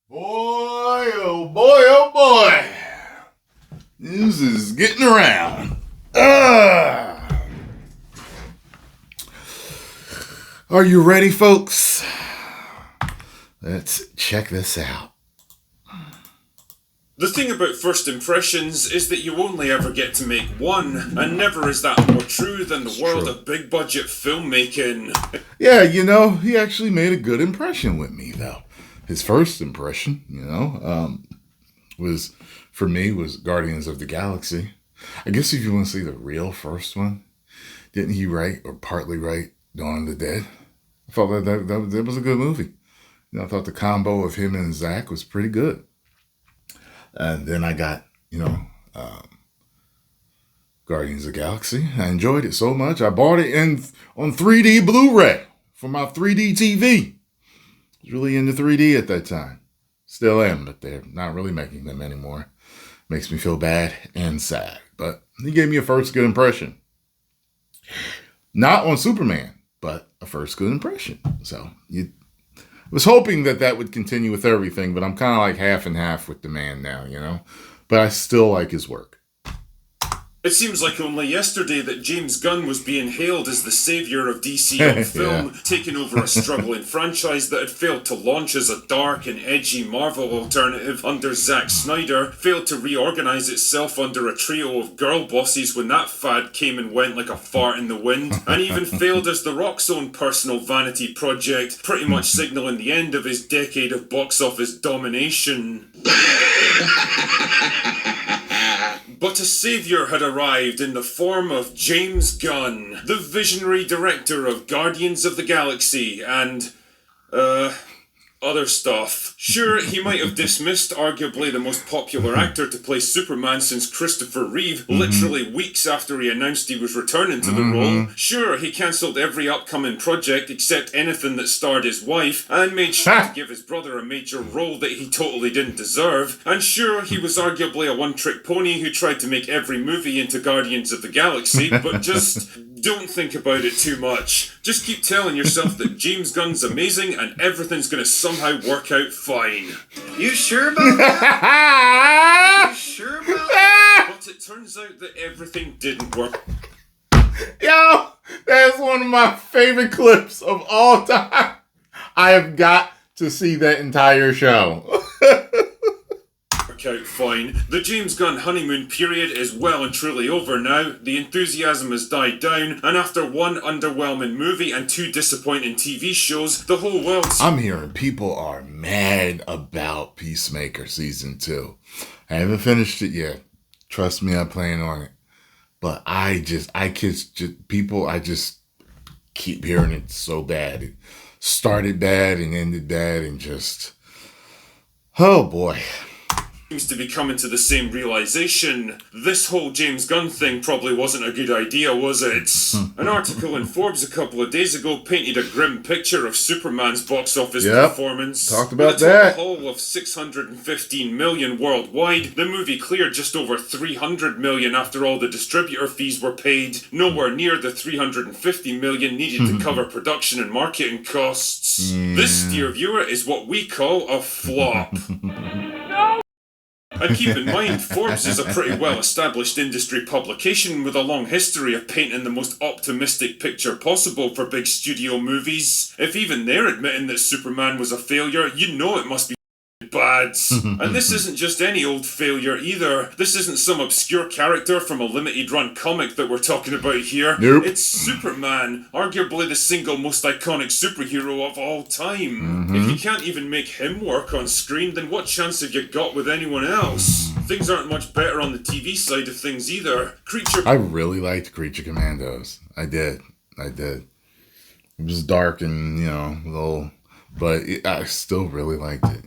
Boy, oh boy, oh boy. News is getting around. Are you ready, folks? Let's check this out. The thing about first impressions is that you only ever get to make one, and never is that more true than the world of big budget filmmaking. Yeah, he actually made a good impression with me, though. His first impression, was Guardians of the Galaxy. I guess if you want to see the real first one, didn't he write, or partly write, Dawn of the Dead? I thought that was a good movie. I thought the combo of him and Zach was pretty good. And then I got, Guardians of the Galaxy. I enjoyed it so much. I bought it on 3D Blu-ray for my 3D TV. I was really into 3D at that time. Still am, but they're not really making them anymore. Makes me feel bad and sad. But he gave me a first good impression. Not on Superman, but a first good impression. So I was hoping that would continue with everything, but I'm kind of like half and half with the man now, But I still like his work. It seems like only yesterday that James Gunn was being hailed as the saviour of DCU film, taking over a struggling franchise that had failed to launch as a dark and edgy Marvel alternative under Zack Snyder, failed to reorganize itself under a trio of girl bosses when that fad came and went like a fart in the wind, and even failed as The Rock's own personal vanity project, pretty much signalling the end of his decade of box office domination. But a saviour had arrived in the form of James Gunn, the visionary director of Guardians of the Galaxy and, other stuff. Sure, he might have dismissed arguably the most popular actor to play Superman since Christopher Reeve, literally weeks after he announced he was returning to the role. Sure, he cancelled every upcoming project except anything that starred his wife, and made sure to give his brother a major role that he totally didn't deserve. And sure, he was arguably a one-trick pony who tried to make every movie into Guardians of the Galaxy, but just don't think about it too much. Just keep telling yourself that James Gunn's amazing and everything's gonna somehow work out fine. You sure about that? You sure about that? But it turns out that everything didn't work. Yo, that's one of my favorite clips of all time. I have got to see that entire show. Out fine. The James Gunn honeymoon period is well and truly over now. The enthusiasm has died down, and after one underwhelming movie and two disappointing TV shows, the whole world's... I'm hearing people are mad about Peacemaker Season 2. I haven't finished it yet. Trust me, I'm playing on it. But I just keep hearing it so bad. It started bad and ended bad and just... Oh boy. Seems to be coming to the same realization. This whole James Gunn thing probably wasn't a good idea, was it? An article in Forbes a couple of days ago painted a grim picture of Superman's box office performance. Talked about With a that. total haul of 615 million worldwide, the movie cleared just over 300 million after all the distributor fees were paid, nowhere near the 350 million needed to cover production and marketing costs. This, dear viewer, is what we call a flop. And keep in mind, Forbes is a pretty well-established industry publication with a long history of painting the most optimistic picture possible for big studio movies. If even they're admitting that Superman was a failure, you know it must be bad. And this isn't just any old failure either. This isn't some obscure character from a limited-run comic that we're talking about here. Nope. It's Superman, arguably the single most iconic superhero of all time. If you can't even make him work on screen, then what chance have you got with anyone else? Things aren't much better on the TV side of things either. I really liked Creature Commandos. I did. It was dark and, little... But I still really liked it,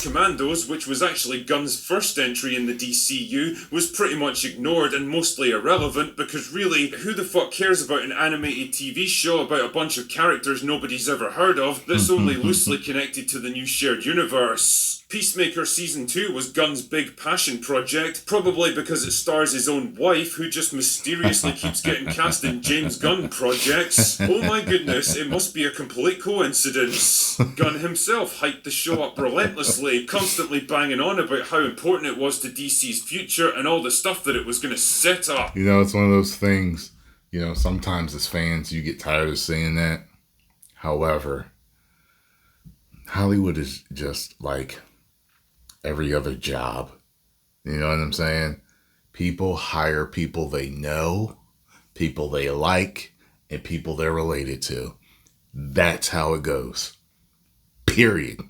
Commandos, which was actually Gunn's first entry in the DCU, was pretty much ignored and mostly irrelevant because really, who the fuck cares about an animated TV show about a bunch of characters nobody's ever heard of that's only loosely connected to the new shared universe? Peacemaker Season 2 was Gunn's big passion project, probably because it stars his own wife, who just mysteriously keeps getting cast in James Gunn projects. Oh my goodness, it must be a complete coincidence. Gunn himself hyped the show up relentlessly, constantly banging on about how important it was to DC's future and all the stuff that it was going to set up. You know, it's one of those things, you know, sometimes as fans you get tired of saying that. However, Hollywood is just like every other job. You know what I'm saying? People hire people they know, people they like, and people they're related to. That's how it goes. Period.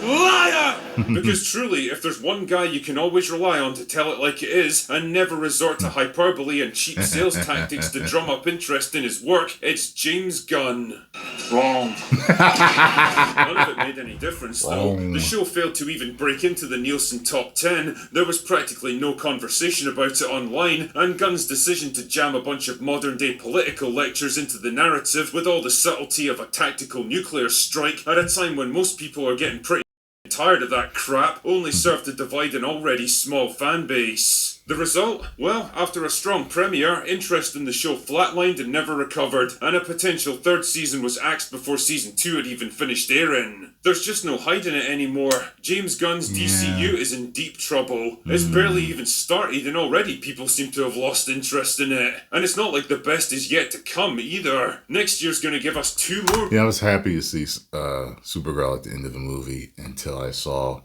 Liar! Because truly, if there's one guy you can always rely on to tell it like it is and never resort to hyperbole and cheap sales tactics to drum up interest in his work, it's James Gunn. Wrong. None of it made any difference, though. The show failed to even break into the Nielsen Top 10, there was practically no conversation about it online, and Gunn's decision to jam a bunch of modern-day political lectures into the narrative with all the subtlety of a tactical nuclear strike at a time when most people are getting pretty tired of that crap only served to divide an already small fan base. The result? Well, after a strong premiere, interest in the show flatlined and never recovered, and a potential third season was axed before season 2 had even finished airing. There's just no hiding it anymore. James Gunn's DCU is in deep trouble. It's barely even started and already people seem to have lost interest in it. And it's not like the best is yet to come either. Next year's gonna give us 2 more... Yeah, I was happy to see Supergirl at the end of the movie until I saw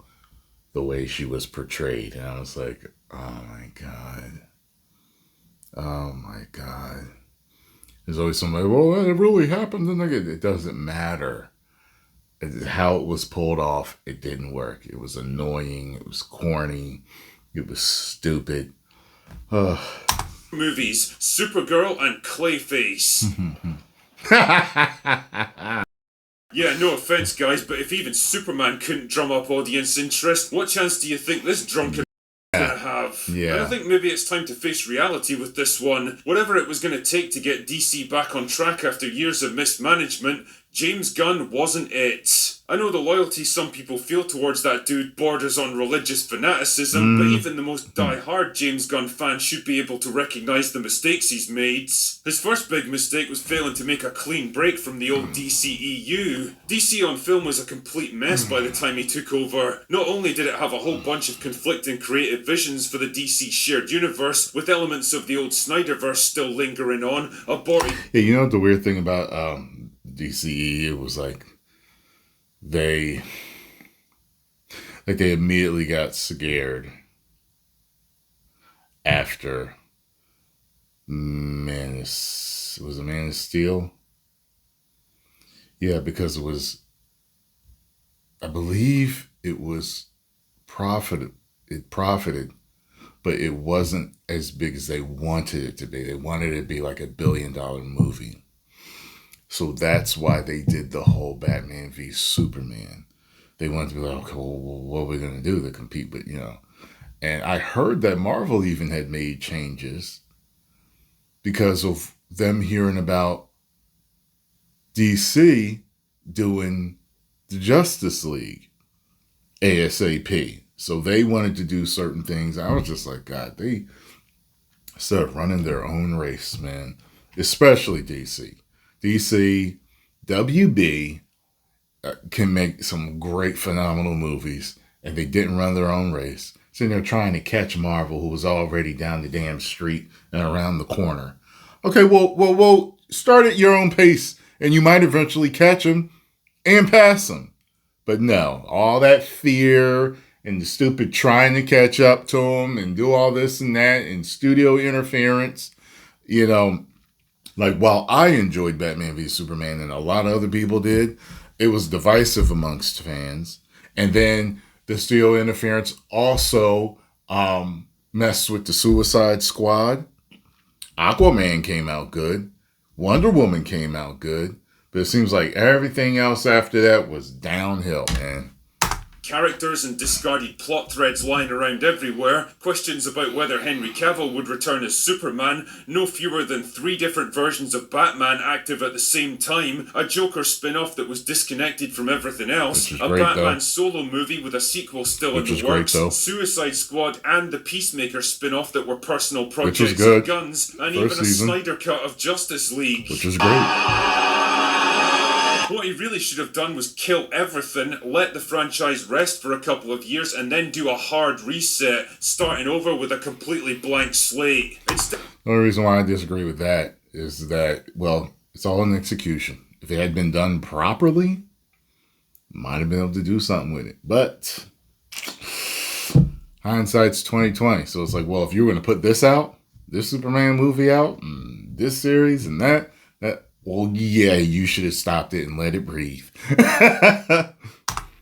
the way she was portrayed. And I was like, oh my God. Oh my God. There's always somebody, well, it really happened. And it doesn't matter. How it was pulled off, it didn't work. It was annoying. It was corny. It was stupid. Movies, Supergirl and Clayface. Yeah, no offense, guys, but if even Superman couldn't drum up audience interest, what chance do you think this drunken gonna have? Yeah. And I think maybe it's time to face reality with this one. Whatever it was gonna take to get DC back on track after years of mismanagement, James Gunn wasn't it. I know the loyalty some people feel towards that dude borders on religious fanaticism, but even the most die-hard James Gunn fan should be able to recognise the mistakes he's made. His first big mistake was failing to make a clean break from the old DCEU. DC on film was a complete mess by the time he took over. Not only did it have a whole bunch of conflicting creative visions for the DC shared universe, with elements of the old Snyderverse still lingering on, aborted... Yeah, you know what the weird thing about DCE was like they immediately got scared after Man of Steel? Yeah, because I believe it profited, but it wasn't as big as they wanted it to be. They wanted it to be like $1 billion movie. So that's why they did the whole Batman v Superman. They wanted to be like, okay, well, what are we going to do to compete with, And I heard that Marvel even had made changes because of them hearing about DC doing the Justice League ASAP. So they wanted to do certain things. I was just like, God, they started running their own race, man, especially DC. DC, WB can make some great, phenomenal movies, and they didn't run their own race. So they're trying to catch Marvel, who was already down the damn street and around the corner. Okay, well, start at your own pace, and you might eventually catch them and pass them. But no, all that fear and the stupid trying to catch up to them and do all this and that and studio interference, Like, while I enjoyed Batman v Superman and a lot of other people did, it was divisive amongst fans. And then the studio interference also messed with the Suicide Squad. Aquaman came out good. Wonder Woman came out good. But it seems like everything else after that was downhill, man. characters and discarded plot threads lying around everywhere, questions about whether Henry Cavill would return as Superman, no fewer than 3 different versions of Batman active at the same time, a Joker spin-off that was disconnected from everything else, a Batman solo movie with a sequel still in the works, Suicide Squad and the Peacemaker spin-off that were personal projects of Gunn's, and even a Snyder cut of Justice League. Which is great. What he really should have done was kill everything, let the franchise rest for a couple of years, and then do a hard reset, starting over with a completely blank slate. The only reason why I disagree with that is that, well, it's all in execution. If it had been done properly, might have been able to do something with it. But hindsight's 2020. So it's like, well, if you were going to put this out, this Superman movie out, and this series and that, well, yeah, you should have stopped it and let it breathe.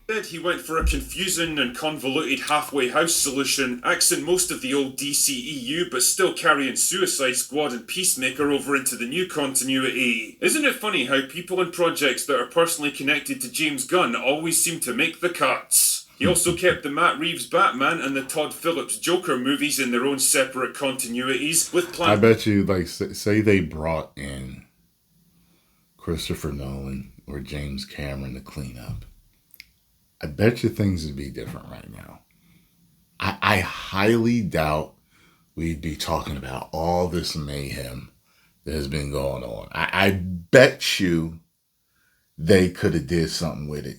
Instead, he went for a confusing and convoluted halfway house solution, axing most of the old DCEU, but still carrying Suicide Squad and Peacemaker over into the new continuity. Isn't it funny how people and projects that are personally connected to James Gunn always seem to make the cuts? He also kept the Matt Reeves Batman and the Todd Phillips Joker movies in their own separate continuities, with plans. I bet you, like, say they brought in Christopher Nolan or James Cameron to clean up. I bet you things would be different right now. I highly doubt we'd be talking about all this mayhem that has been going on. I bet you they could have did something with it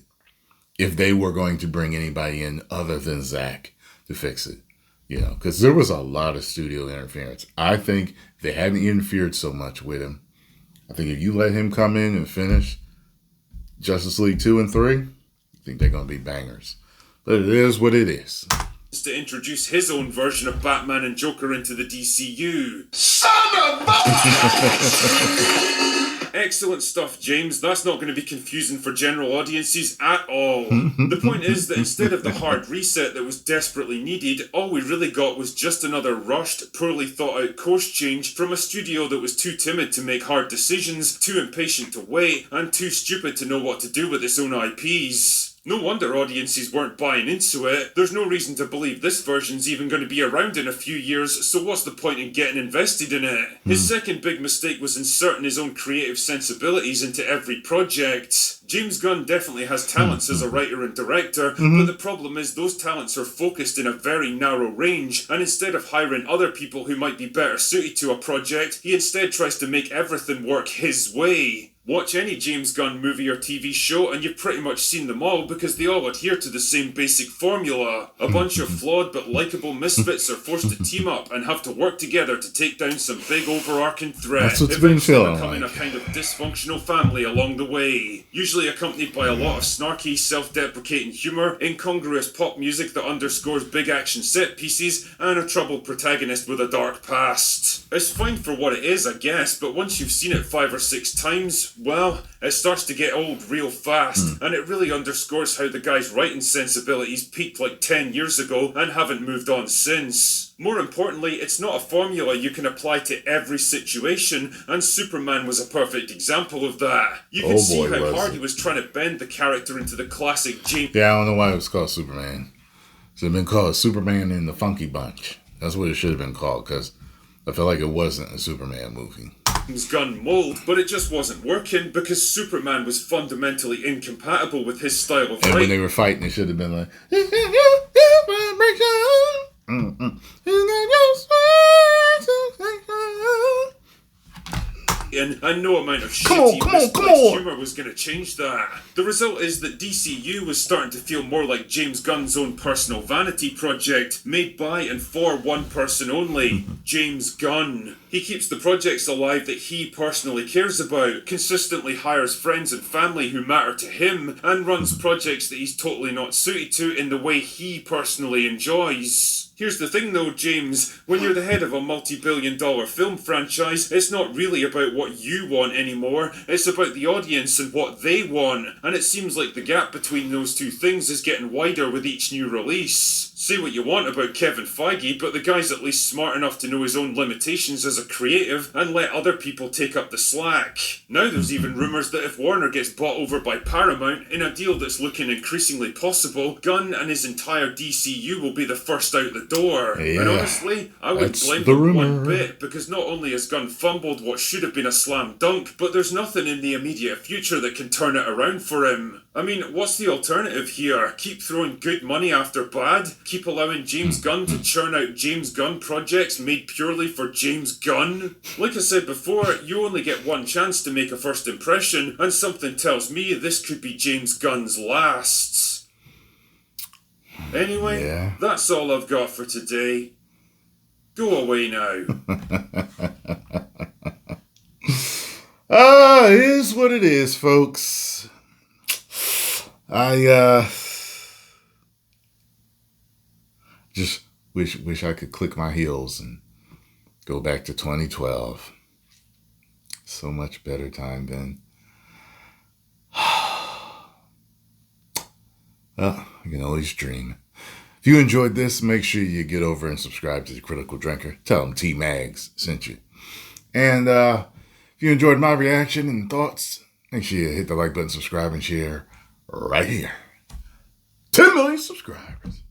if they were going to bring anybody in other than Zach to fix it. You know, because there was a lot of studio interference. I think if they hadn't interfered so much with him, I think if you let him come in and finish Justice League 2 and 3, I think they're going to be bangers. But it is what it is. To introduce his own version of Batman and Joker into the DCU. Son of a... Excellent stuff, James. That's not going to be confusing for general audiences at all. The point is that instead of the hard reset that was desperately needed, all we really got was just another rushed, poorly thought out course change from a studio that was too timid to make hard decisions, too impatient to wait, and too stupid to know what to do with its own IPs. No wonder audiences weren't buying into it. There's no reason to believe this version's even going to be around in a few years, so what's the point in getting invested in it? His second big mistake was inserting his own creative sensibilities into every project. James Gunn definitely has talents as a writer and director, but the problem is those talents are focused in a very narrow range, and instead of hiring other people who might be better suited to a project, he instead tries to make everything work his way. Watch any James Gunn movie or TV show and you've pretty much seen them all because they all adhere to the same basic formula. A bunch of flawed but likeable misfits are forced to team up and have to work together to take down some big overarching threat. That's what's been feeling becoming like. a kind of dysfunctional family along the way. Usually accompanied by a lot of snarky, self-deprecating humour, incongruous pop music that underscores big action set pieces, and a troubled protagonist with a dark past. It's fine for what it is, I guess, but once you've seen it 5 or 6 times, well, it starts to get old real fast, and it really underscores how the guy's writing sensibilities peaked like 10 years ago and haven't moved on since. More importantly, it's not a formula you can apply to every situation, and Superman was a perfect example of that. You can see how hard he was trying to bend the character into the classic James... Yeah, I don't know why it was called Superman. It should have been called Superman and the Funky Bunch. That's what it should have been called, because I feel like it wasn't a Superman movie. Gunn mold, but it just wasn't working because Superman was fundamentally incompatible with his style of writing. And when they were fighting, it should have been like, and no amount of shitty misplaced humour was going to change that. The result is that DCU was starting to feel more like James Gunn's own personal vanity project, made by and for one person only, James Gunn. He keeps the projects alive that he personally cares about, consistently hires friends and family who matter to him, and runs projects that he's totally not suited to in the way he personally enjoys. Here's the thing though, James. When you're the head of a multi-billion-dollar film franchise, it's not really about what you want anymore. It's about the audience and what they want. And it seems like the gap between those two things is getting wider with each new release. Say what you want about Kevin Feige, but the guy's at least smart enough to know his own limitations as a creative and let other people take up the slack. Now there's even rumours that if Warner gets bought over by Paramount, in a deal that's looking increasingly possible, Gunn and his entire DCU will be the first out the door. Yeah, and honestly, I wouldn't blame them one bit, because not only has Gunn fumbled what should have been a slam dunk, but there's nothing in the immediate future that can turn it around for him. I mean, what's the alternative here? Keep throwing good money after bad? Keep allowing James Gunn to churn out James Gunn projects made purely for James Gunn? Like I said before, you only get one chance to make a first impression, and something tells me this could be James Gunn's last. Anyway, that's all I've got for today. Go away now. It is what it is, folks. I just wish I could click my heels and go back to 2012. So much better time then. Well, you can always dream. If you enjoyed this, make sure you get over and subscribe to The Critical Drinker. Tell them T-Mags sent you. And if you enjoyed my reaction and thoughts, make sure you hit the like button, subscribe, and share right here. 10 million subscribers.